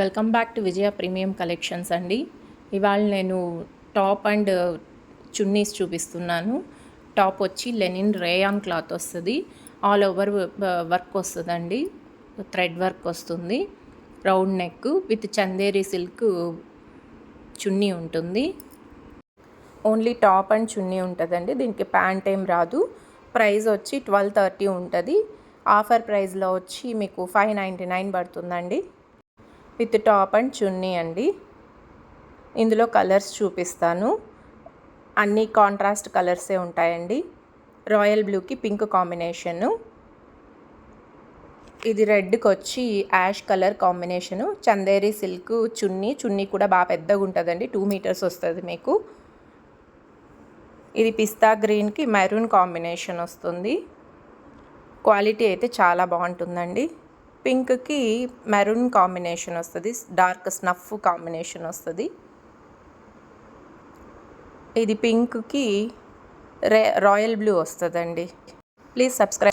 Welcome back to Vijaya premium collections అండి. ఇవాళ నేను టాప్ అండ్ చున్నీస్ చూపిస్తున్నాను. టాప్ వచ్చి లెనిన్ రేయాన్ క్లాత్ వస్తుంది. ఆల్ ఓవర్ వర్క్ వస్తుందండి. థ్రెడ్ వర్క్ వస్తుంది. Round neck with Chanderi silk chunni ఉంటుంది. ఓన్లీ టాప్ అండ్ చున్నీ ఉంటుందండి. దీనికి ప్యాంట్ ఏం రాదు. ప్రైస్ వచ్చి 1230 ఉంటుంది. ఆఫర్ ప్రైస్లో వచ్చి మీకు 599 పడుతుందండి. విత్ టాప్ అండ్ చున్నీ అండి. ఇందులో కలర్స్ చూపిస్తాను. అన్ని కాంట్రాస్ట్ కలర్సే ఉంటాయండి. రాయల్ బ్లూకి పింక్ కాంబినేషను, ఇది రెడ్కి వచ్చి ash colour combination, Chanderi silk chunni కూడా బాగా పెద్దగా ఉంటుందండి. 2 మీటర్స్ వస్తుంది మీకు. ఇది పిస్తా గ్రీన్కి మెరూన్ కాంబినేషన్ వస్తుంది. క్వాలిటీ అయితే చాలా బాగుంటుందండి. పింక్కి మెరూన్ కాంబినేషన్ వస్తుంది. డార్క్ స్నఫ్ కాంబినేషన్ వస్తుంది. ఇది పింక్కి రాయల్ బ్లూ వస్తుందండి. Please subscribe.